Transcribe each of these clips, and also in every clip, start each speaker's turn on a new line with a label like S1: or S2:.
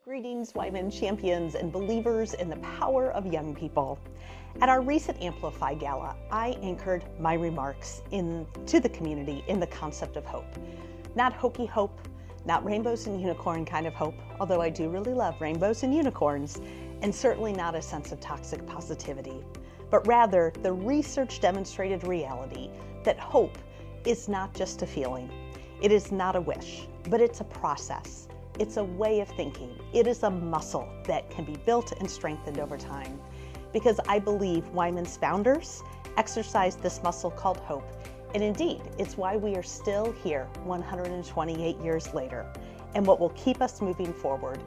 S1: Greetings, Wyman champions and believers in the power of young people. At our recent Amplify Gala, I anchored my remarks to the community in the concept of hope. Not hokey hope, not rainbows and unicorn kind of hope, although I do really love rainbows and unicorns, and certainly not a sense of toxic positivity, but rather the research-demonstrated reality that hope is not just a feeling. It is not a wish, but it's a process. It's a way of thinking. It is a muscle that can be built and strengthened over time. Because I believe Wyman's founders exercised this muscle called hope. And indeed, it's why we are still here 128 years later, and what will keep us moving forward,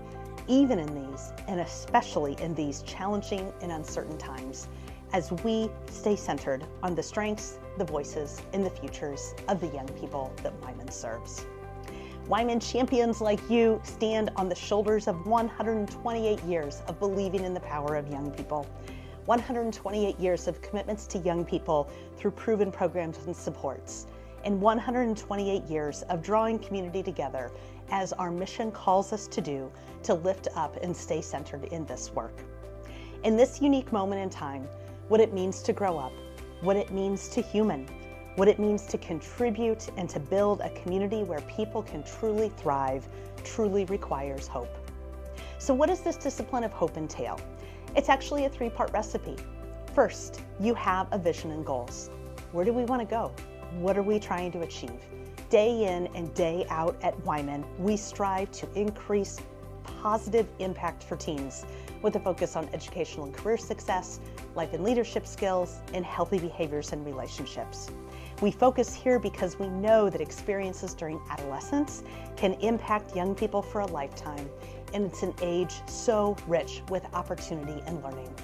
S1: even in these, and especially in these challenging and uncertain times, as we stay centered on the strengths, the voices, and the futures of the young people that Wyman serves. Wyman champions like you stand on the shoulders of 128 years of believing in the power of young people. 128 years of commitments to young people through proven programs and supports. And 128 years of drawing community together as our mission calls us to do, to lift up and stay centered in this work. In this unique moment in time, what it means to grow up, what it means to human, what it means to contribute and to build a community where people can truly thrive, truly requires hope. So what does this discipline of hope entail? It's actually a three-part recipe. First, you have a vision and goals. Where do we want to go? What are we trying to achieve? Day in and day out at Wyman, we strive to increase positive impact for teens with a focus on educational and career success, life and leadership skills, and healthy behaviors and relationships. We focus here because we know that experiences during adolescence can impact young people for a lifetime, and it's an age so rich with opportunity and learning.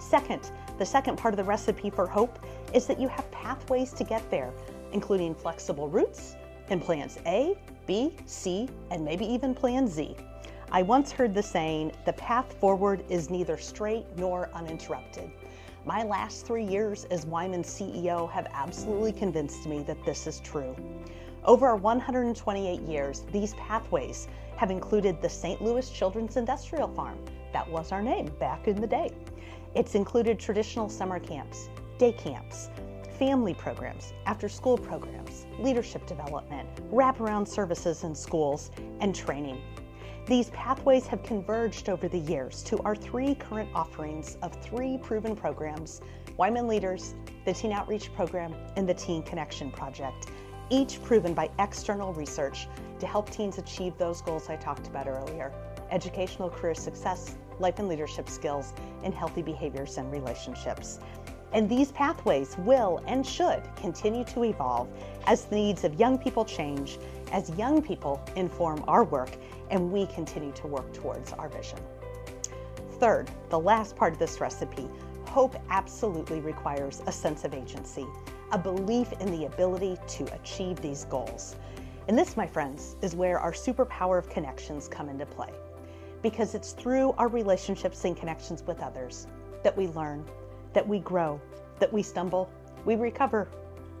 S1: Second, the second part of the recipe for hope is that you have pathways to get there, including flexible routes and plans A, B, C, and maybe even plan Z. I once heard the saying, the path forward is neither straight nor uninterrupted. My last 3 years as Wyman's CEO have absolutely convinced me that this is true. Over our 128 years, these pathways have included the St. Louis Children's Industrial Farm. That was our name back in the day. It's included traditional summer camps, day camps, family programs, after-school programs, leadership development, wraparound services in schools, and training. These pathways have converged over the years to our 3 current offerings of 3 proven programs: Wyman Leaders, the Teen Outreach Program, and the Teen Connection Project, each proven by external research to help teens achieve those goals I talked about earlier: educational career success, life and leadership skills, and healthy behaviors and relationships. And these pathways will and should continue to evolve as the needs of young people change, as young people inform our work, and we continue to work towards our vision. Third, the last part of this recipe, hope absolutely requires a sense of agency, a belief in the ability to achieve these goals. And this, my friends, is where our superpower of connections come into play. Because it's through our relationships and connections with others that we learn, that we grow, that we stumble, we recover,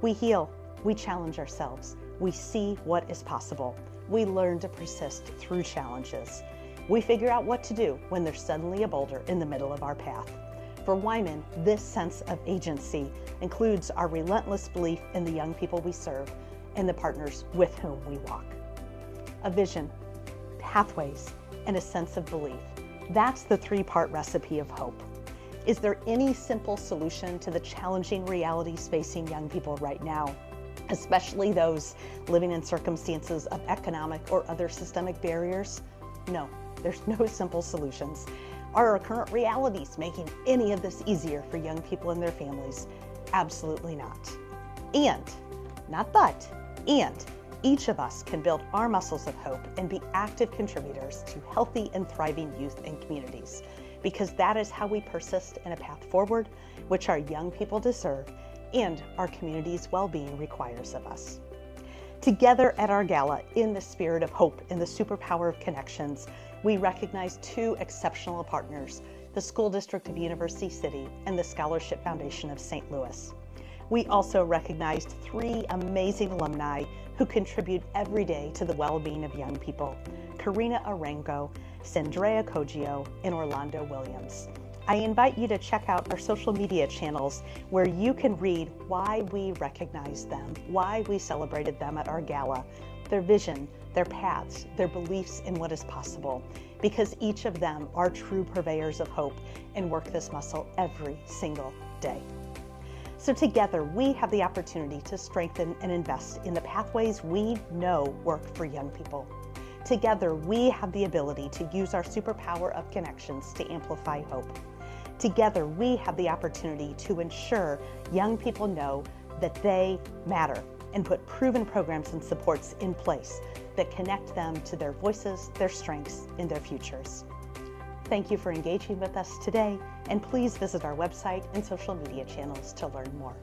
S1: we heal, we challenge ourselves, we see what is possible, we learn to persist through challenges. We figure out what to do when there's suddenly a boulder in the middle of our path. For Wyman, this sense of agency includes our relentless belief in the young people we serve and the partners with whom we walk. A vision, pathways, and a sense of belief. That's the 3-part recipe of hope. Is there any simple solution to the challenging realities facing young people right now, especially those living in circumstances of economic or other systemic barriers? No, there's no simple solutions. Are our current realities making any of this easier for young people and their families? Absolutely not. And, not but, and each of us can build our muscles of hope and be active contributors to healthy and thriving youth and communities, because that is how we persist in a path forward, which our young people deserve and our community's well-being requires of us. Together at our gala, in the spirit of hope and the superpower of connections, we recognize 2 exceptional partners, the School District of University City and the Scholarship Foundation of St. Louis. We also recognized 3 amazing alumni who contribute every day to the well-being of young people: Karina Arango, Sandrea Coggio, and Orlando Williams. I invite you to check out our social media channels where you can read why we recognize them, why we celebrated them at our gala, their vision, their paths, their beliefs in what is possible, because each of them are true purveyors of hope and work this muscle every single day. So together, we have the opportunity to strengthen and invest in the pathways we know work for young people. Together, we have the ability to use our superpower of connections to amplify hope. Together, we have the opportunity to ensure young people know that they matter and put proven programs and supports in place that connect them to their voices, their strengths, and their futures. Thank you for engaging with us today, and please visit our website and social media channels to learn more.